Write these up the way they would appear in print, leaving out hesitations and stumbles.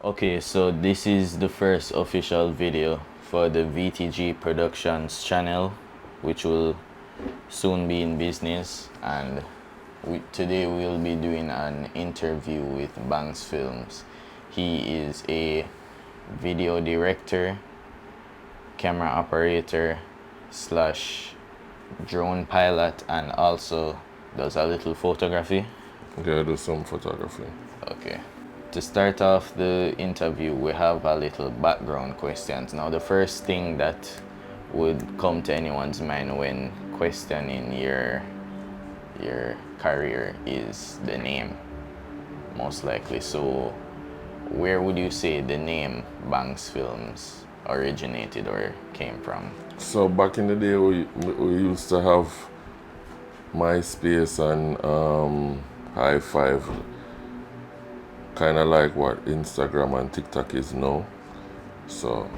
Okay, so this is the first official video for the VTG Productions channel, which will soon be in business, and today we'll be doing an interview with Banks Films. He is a video director, camera operator slash drone pilot, and also does a little photography. Yeah, I do some photography. Okay. To start off the interview, we have a little background questions. Now, the first thing that would come to anyone's mind when questioning your career is the name, most likely. So, where would you say the name Banks Films originated or came from? So back in the day, we used to have MySpace and High Five, kind of like what Instagram and TikTok is now. So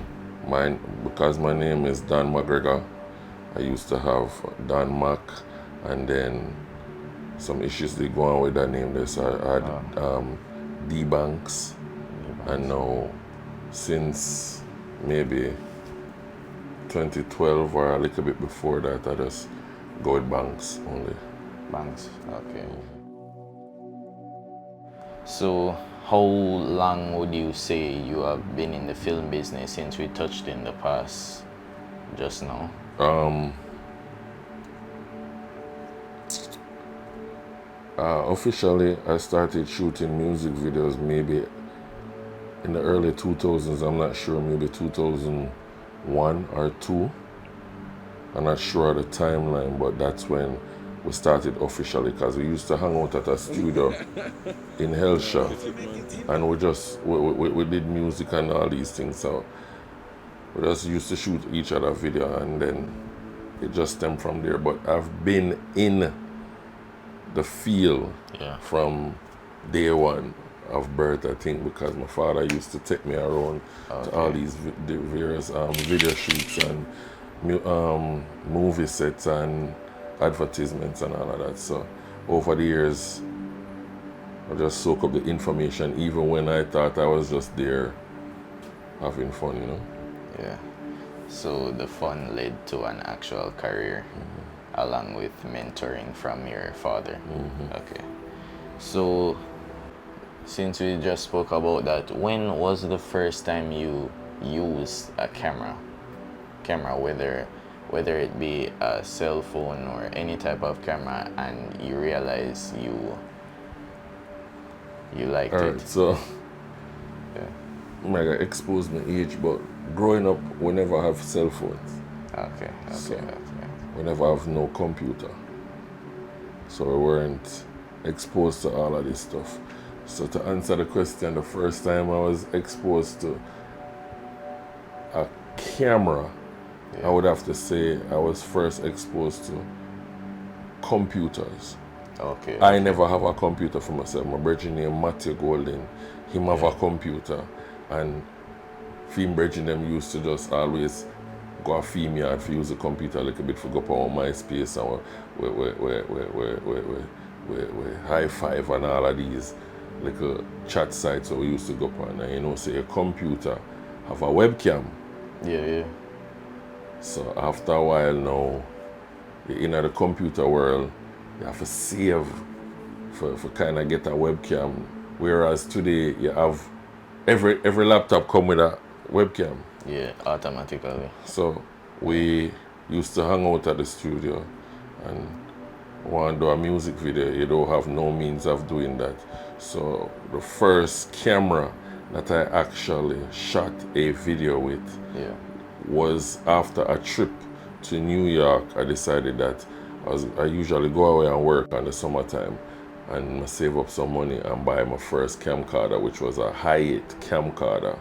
because my name is Dan McGregor, I used to have Dan Mac, and then some issues they go on with that name. So I had D Banks, and now since maybe 2012 or a little bit before that, I just go with Banks only. Banks, okay. So, how long would you say you have been in the film business, since we touched in the past just now? Officially, I started shooting music videos maybe in the early 2000s. I'm not sure, maybe 2001 or 2. I'm not sure of the timeline, but that's when we started officially, because we used to hang out at a studio in Helsha, and we did music and all these things. So we just used to shoot each other video, and then it just stemmed from there. But I've been in the field from day one of birth, I think, because my father used to take me around to all these the various video shoots and movie sets and advertisements and all of that. So over the years, I just soak up the information, even when I thought I was just there having fun, you know. Yeah. So the fun led to an actual career, along with mentoring from your father. Okay. So, since we just spoke about that, when was the first time you used a camera, whether it be a cell phone or any type of camera, and you realize you liked Alright, it? so Yeah. I'm not gonna expose my age, but growing up, we never have cell phones. Okay. So- Okay. We never have no computer. So we weren't exposed to all of this stuff. So to answer the question, the first time I was exposed to a camera, I would have to say I was first exposed to computers. Okay. I never have a computer for myself. My brother named Matthew Golden, him have a computer, and film brethren them used to just always go a film yard for use the computer a little bit for go up on MySpace and we High Five and all of these little chat sites that we used to go up on. And you know, say a computer have a webcam. Yeah. So after a while now, you're in the computer world, you have to save for kind of get a webcam. Whereas today you have every laptop come with a webcam. Yeah, automatically. So we used to hang out at the studio and want to do a music video. You don't have no means of doing that. So the first camera that I actually shot a video with was after a trip to New York. I decided that I usually go away and work in the summertime, and I save up some money and buy my first camcorder, which was a Hi8 camcorder.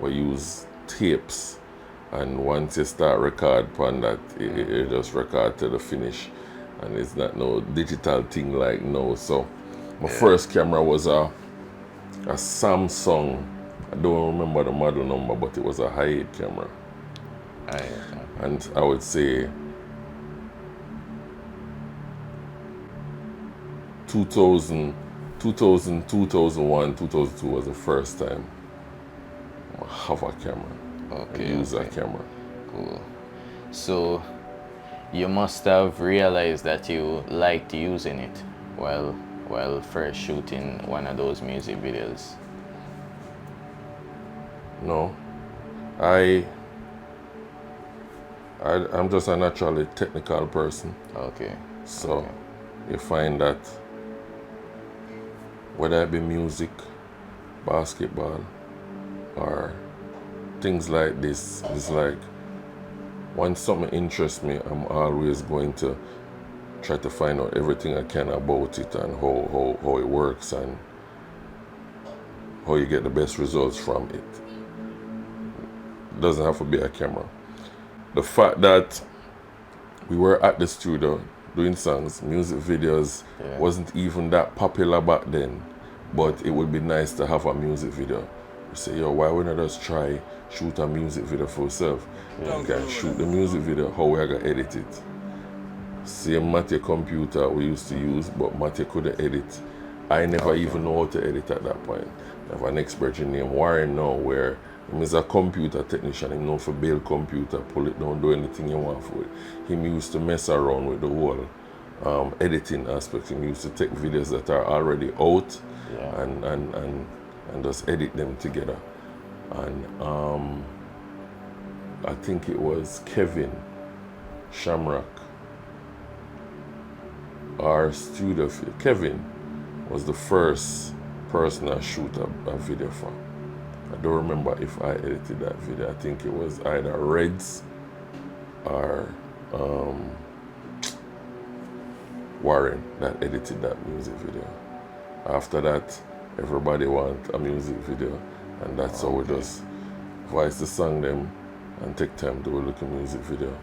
We use tapes, and once you start record on that, it just record to the finish, and it's not no digital thing like now. So my first camera was a Samsung. I don't remember the model number, but it was a Hi8 camera. And I would say 2000, 2001, 2002 was the first time have a camera. Okay. I use a camera. Cool. So you must have realized that you liked using it while first shooting one of those music videos. No, I'm just a naturally technical person. Okay. So you find that whether it be music, basketball, or things like this, it's like once something interests me, I'm always going to try to find out everything I can about it and how it works and how you get the best results from it. It doesn't have to be a camera. The fact that we were at the studio doing songs, music videos wasn't even that popular back then, but it would be nice to have a music video. You say, yo, why wouldn't I just try shoot a music video for yourself? You can shoot the music video, how we are gonna edit it. Same Matthew computer we used to use, but Matthew couldn't edit. I never even know how to edit at that point. I have an expert named Warren now where he's a computer technician. He knows for build computer, pull it down, do anything you want for it. He used to mess around with the whole editing aspect. He used to take videos that are already out and just edit them together. And I think it was Kevin Shamrock, our studio. Kevin was the first person I shoot a video for. I don't remember if I edited that video. I think it was either Reds or Warren that edited that music video. After that, everybody want a music video, and that's how we just voice the song them and take time to look at music video.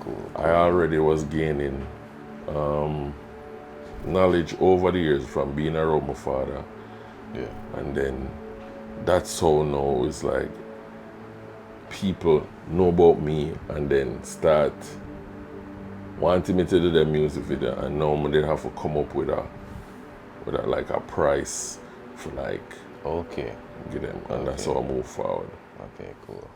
Cool. I already was gaining knowledge over the years from being around my father. Yeah. And then that's how now it's like people know about me and then start wanting me to do their music video, and now they have to come up with a like a price for like get them, and that's how I move forward. Okay, cool.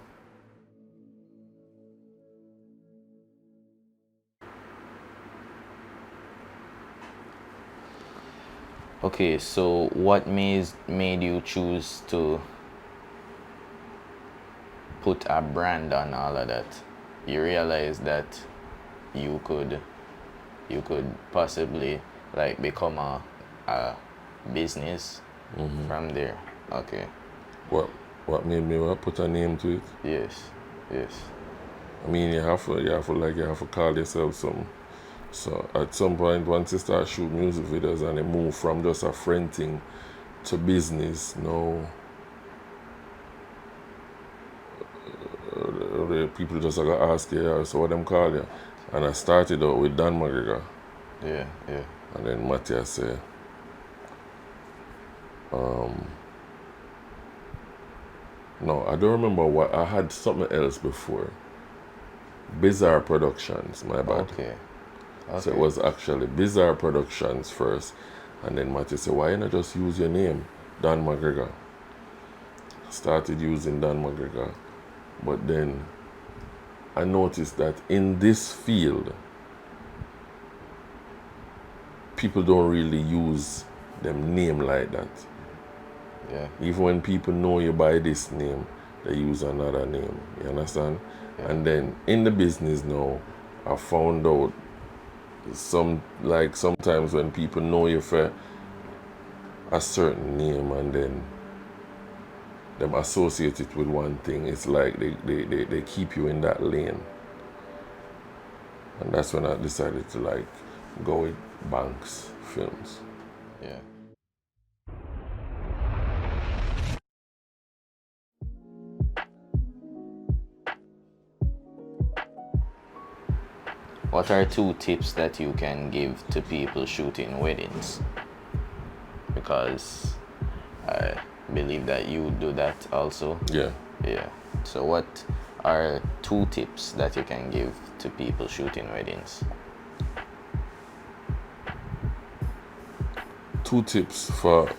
Okay, so what made you choose to put a brand on all of that? You realized that you could possibly like become a business from there. Okay. What made me put a name to it? Yes. I mean, you have to call yourself something. So at some point, once you start shooting music videos and they move from just a friend thing to business, no, the people just like ask you, so what them call you? And I started out with Dan McGregor. Yeah. And then Matthias said, no, I don't remember what, I had something else before. Bizarre Productions, my bad. Okay. So it was actually Bizarre Productions first, and then Matthew said, why not just use your name, Dan McGregor? Started using Dan McGregor, but then I noticed that in this field, people don't really use them name like that. Yeah. Even when people know you by this name, they use another name, you understand? Yeah. And then in the business now, I found out sometimes when people know you for a certain name and then them associate it with one thing, it's like they keep you in that lane. And that's when I decided to like go with Banks Films. Yeah. What are 2 tips that you can give to people shooting weddings? Because I believe that you do that also. Yeah. So what are 2 tips that you can give to people shooting weddings? 2 tips for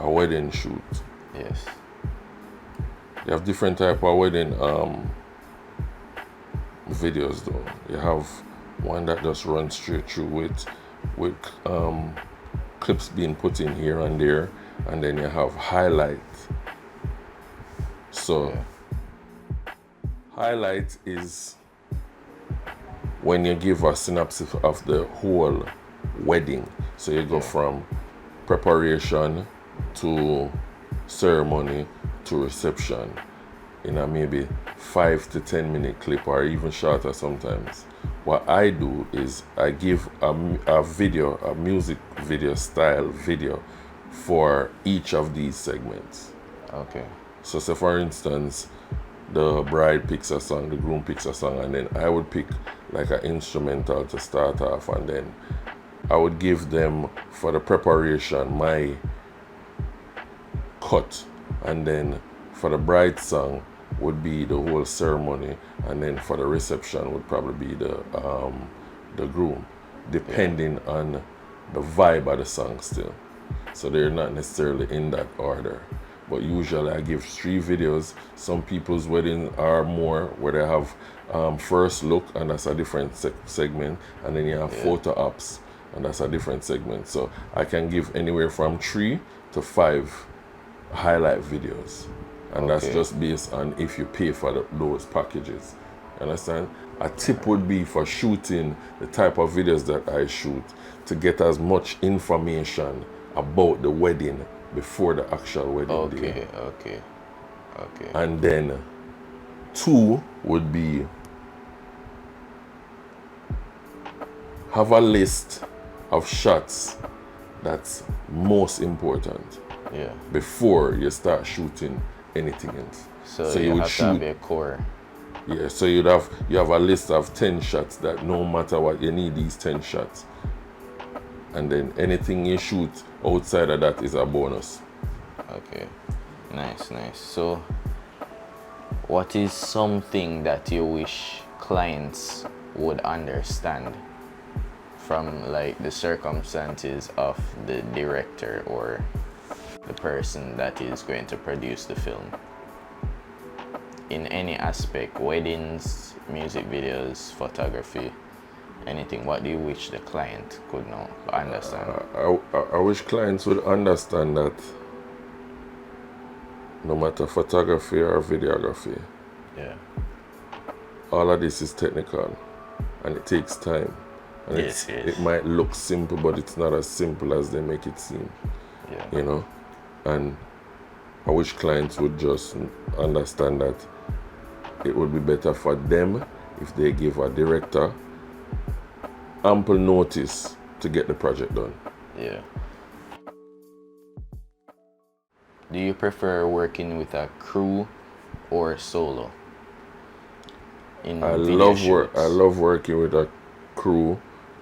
a wedding shoot. Yeah. Yes. You have different type of wedding videos though. You have one that just runs straight through with clips being put in here and there, and then you have highlight. So Yeah. highlight is when you give a synopsis of the whole wedding. So you go from preparation to ceremony to reception in a maybe 5 to 10 minute clip, or even shorter sometimes. What I do is I give a video, a music video style video for each of these segments. Okay. So say for instance, the bride picks a song, the groom picks a song, and then I would pick like an instrumental to start off, and then I would give them for the preparation my cut, and then for the bride song would be the whole ceremony, and then for the reception would probably be the groom, depending on the vibe of the song still. So they're not necessarily in that order. But usually I give 3 videos. Some people's weddings are more where they have first look, and that's a different segment, and then you have photo ops, and that's a different segment. So I can give anywhere from 3 to 5 highlight videos, and that's just based on if you pay for those packages. Understand? A tip would be for shooting the type of videos that I shoot to get as much information about the wedding before the actual wedding day. Okay. And then 2 would be have a list of shots that's most important before you start shooting anything else. So you would have to have a core. Yeah, so you have a list of 10 shots that no matter what, you need these 10 shots. And then anything you shoot outside of that is a bonus. Okay, nice. So what is something that you wish clients would understand from like the circumstances of the director or the person that is going to produce the film? In any aspect, weddings, music videos, photography, anything. What do you wish the client could know, understand? I wish clients would understand that no matter photography or videography, all of this is technical, and it takes time. And it might look simple, but it's not as simple as they make it seem. You know? And I wish clients would just understand that it would be better for them if they give a director ample notice to get the project done. Yeah. Do you prefer working with a crew or solo? I love working with a crew,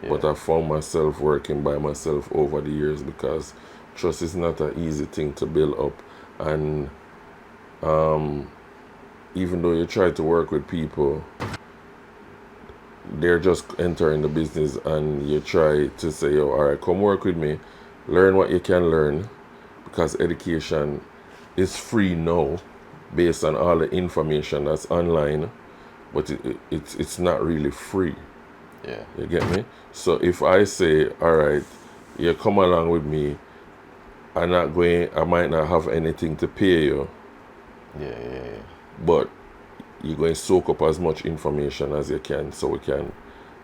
but I found myself working by myself over the years because trust is not an easy thing to build up. And even though you try to work with people, they're just entering the business, and you try to say, yo, all right, come work with me, learn what you can learn, because education is free now based on all the information that's online, but it's not really free. You get me? So if I say, all right, you come along with me, I might not have anything to pay you, but you're going to soak up as much information as you can so we can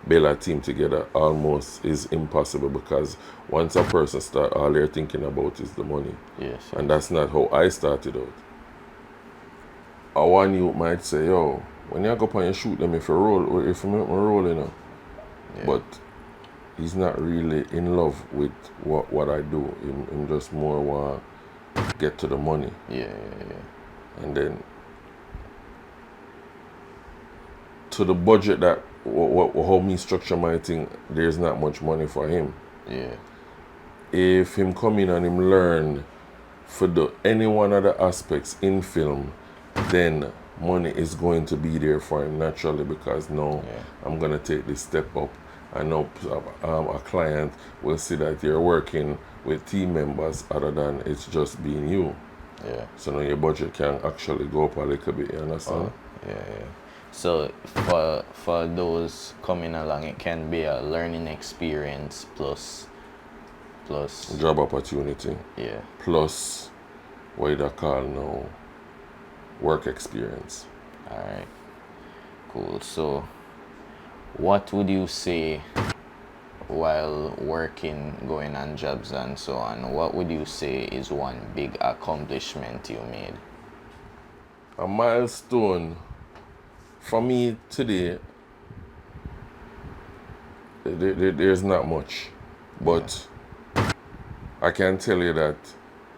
build a team together. Almost is impossible, because once a person starts, all they're thinking about is the money. And that's not how I started out. One you might say, yo, when you go up and you shoot them, if you roll, you know. But he's not really in love with what I do. Him just more want to get to the money. And then to the budget that how me structure my thing, there's not much money for him. If him come in and him learn for any one of the aspects in film, then money is going to be there for him naturally, because now I'm going to take this step up. I know a client will see that you're working with team members other than it's just being you. Yeah. So now your budget can actually go up a little bit, you understand? Yeah. So for those coming along, it can be a learning experience plus Job opportunity. yeah. Plus what you call now work experience. All right. Cool. So what would you say while working, going on jobs and so on? What would you say is one big accomplishment you made? A milestone for me today, there's not much, but I can tell you that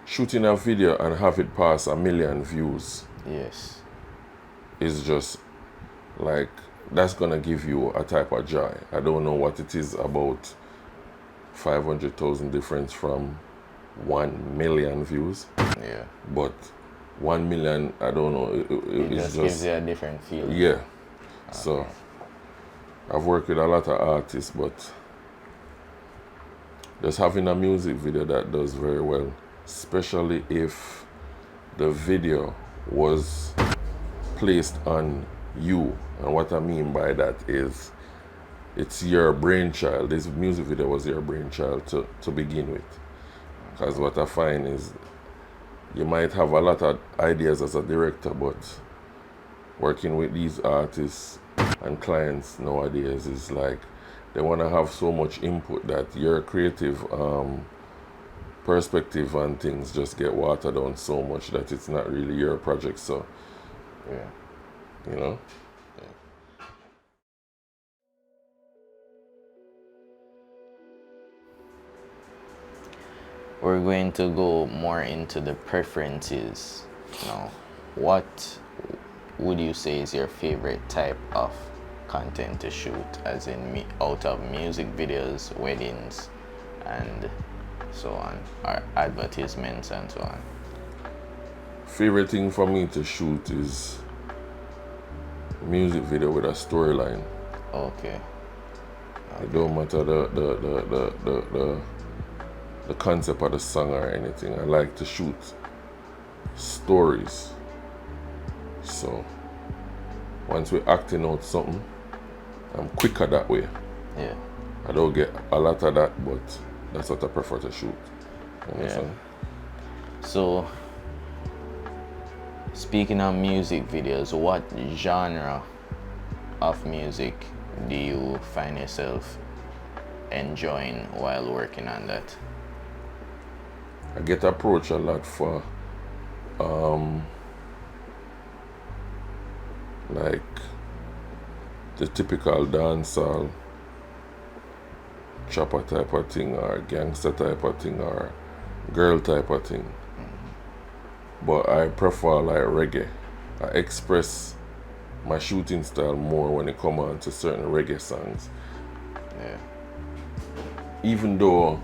shooting a video and have it pass 1 million views Yes. is just like, that's gonna give you a type of joy. I don't know what it is about 500,000 difference from 1 million views, Yeah. but 1 million, I don't know, It it's just gives you a different feeling. yeah. So I've worked with a lot of artists, but just having a music video that does very well, especially if the video was placed on you. And what I mean by that is it's your brainchild. This music video was your brainchild to begin with. Because what I find is you might have a lot of ideas as a director, but working with these artists and clients nowadays is like they want to have so much input that your creative perspective and things just get watered down so much that it's not really your project. So, Yeah. you know. We're going to go more into the preferences now. What would you say is your favorite type of content to shoot, as in out of music videos, weddings, and so on, or advertisements and so on? Favorite thing for me to shoot is music video with a storyline. Okay. It don't matter the concept of the song or anything. I like to shoot stories. So once we're acting out something, I'm quicker that way. Yeah. I don't get a lot of that, but that's what I prefer to shoot. You understand? So, speaking of music videos, what genre of music do you find yourself enjoying while working on that? I get approached a lot for like the typical dancehall chopper type of thing, or gangster type of thing, or girl type of thing. But I prefer like reggae. I express my shooting style more when it comes on to certain reggae songs. Yeah. Even though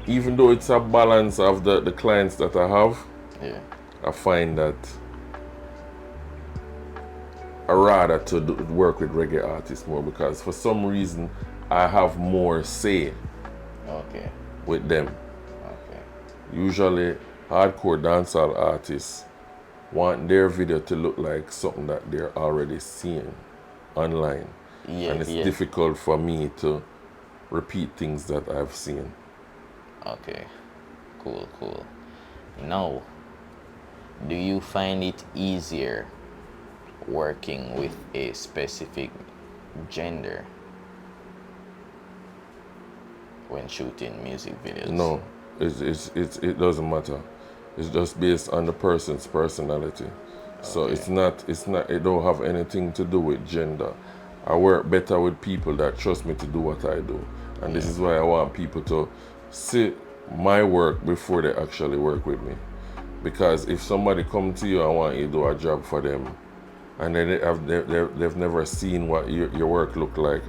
it's a balance of the clients that I have, Yeah. I find that I rather to work with reggae artists more, because for some reason I have more say Okay. with them. Okay. Usually hardcore dancehall artists want their video to look like something that they're already seeing online. Yeah. And it's Yeah. difficult for me to repeat things that I've seen. Okay. Cool. Cool. Now, do you find it easier working with a specific gender when shooting music videos? No, it doesn't matter. It's just based on the person's personality. So Okay. it don't have anything to do with gender. I work better with people that trust me to do what I do. And this is why I want people to see my work before they actually work with me. Because if somebody come to you and want you to do a job for them, and then they've never seen what your work look like,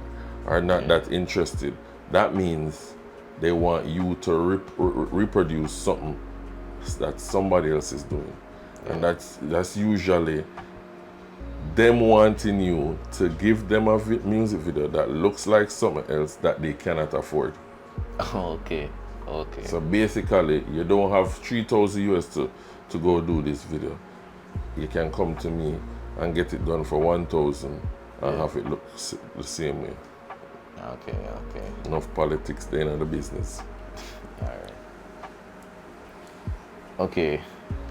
are not that interested, that means they want you to reproduce something that somebody else is doing. And that's usually them wanting you to give them a music video that looks like something else that they cannot afford. Okay. Okay. So basically, you don't have 3,000 US to go do this video. You can come to me and get it done for 1,000 and have it look the same way. Okay. Enough politics there in the business. All right. Okay.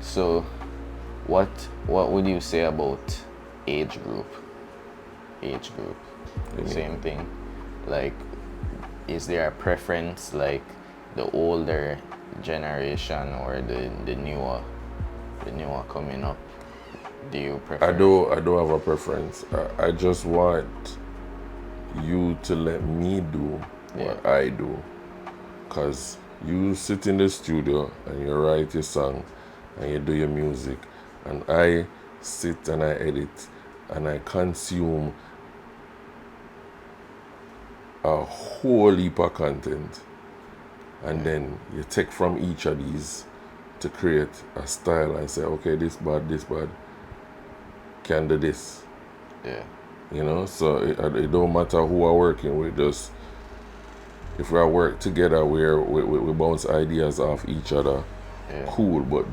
So, what would you say about age group? Same thing. Like, is there a preference, like the older generation or the newer coming up? Do you prefer? I do have a preference. I just want you to let me do what I do. Because you sit in the studio and you write your song and you do your music, and I sit and I edit and I consume a whole heap of content, and then you take from each of these to create a style and say, okay, this bad, can do this. Yeah. You know, so it don't matter who I'm working with, just if we work together, we bounce ideas off each other. Yeah. Cool, but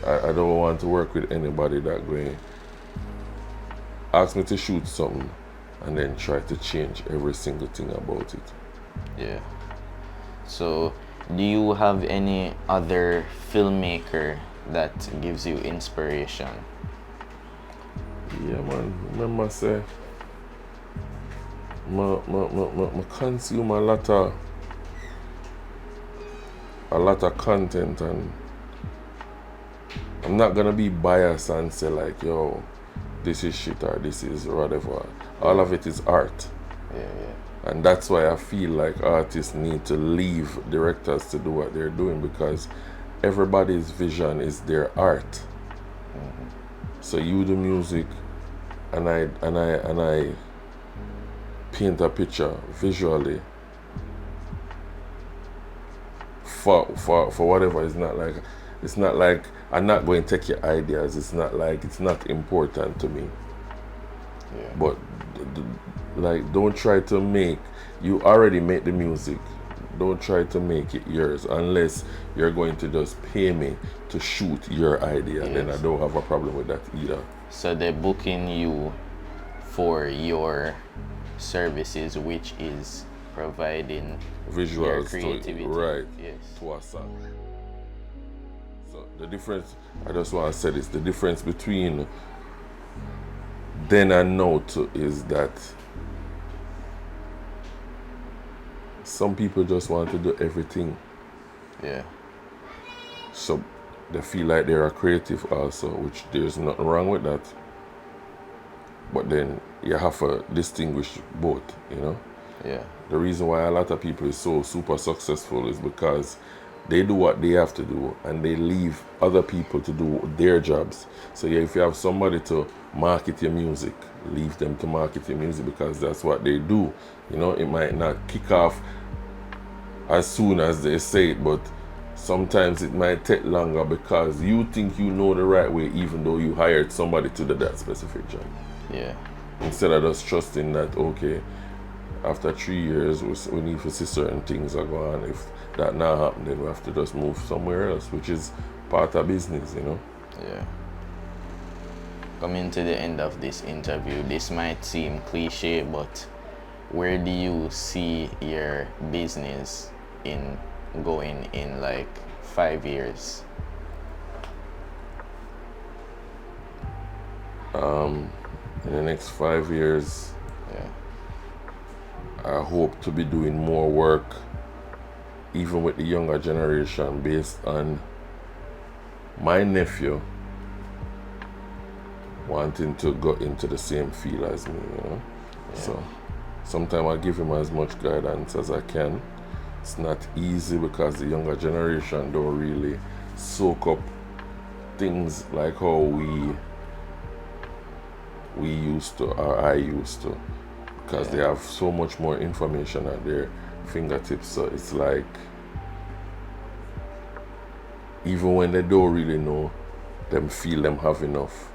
I don't want to work with anybody that going ask me to shoot something and then try to change every single thing about it. Yeah. So, do you have any other filmmaker that gives you inspiration? Yeah, man. Remember, say, I consume a lot of content, and I'm not gonna be biased and say like, yo, this is shit or this is whatever. All of it is art. Yeah. And that's why I feel like artists need to leave directors to do what they're doing, because everybody's vision is their art. Mm-hmm. So you do music, and I paint a picture visually for whatever. It's not like I'm not going to take your ideas. It's not important to me. Yeah. But like, don't try to make, you already made the music. Don't try to make it yours unless you're going to just pay me to shoot your idea. Yes. Then I don't have a problem with that either. So they're booking you for your services, which is providing Visuals your creativity. right, Yes. to a song. So the difference, I just want to say this, the difference between then and now is that some people just want to do everything. Yeah. So they feel like they're a creative also, which there's nothing wrong with that. But then you have to distinguish both, you know? Yeah. The reason why a lot of people is so super successful is because they do what they have to do and they leave other people to do their jobs. So yeah, if you have somebody to market your music, leave them to market your music, because that's what they do. You know, it might not kick off as soon as they say it, but sometimes it might take longer because you think you know the right way, even though you hired somebody to do that specific job. Yeah. Instead of just trusting that, okay, after 3 years, we need to see certain things are going on. If that not happen, then we have to just move somewhere else, which is part of business, you know? Yeah. Coming to the end of this interview, this might seem cliche, but where do you see your business going in like 5 years? In the next 5 years, Yeah. I hope to be doing more work, even with the younger generation, based on my nephew wanting to go into the same field as me, you know? Yeah. So sometimes I give him as much guidance as I can. It's not easy because the younger generation don't really soak up things like how we used to, or I used to, because they have so much more information at their fingertips. So it's like, even when they don't really know, them feel them have enough.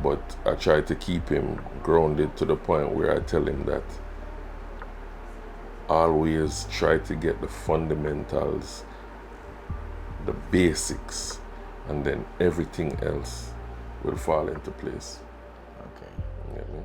But I try to keep him grounded to the point where I tell him that always try to get the fundamentals, the basics, and then everything else will fall into place. Okay. You get me?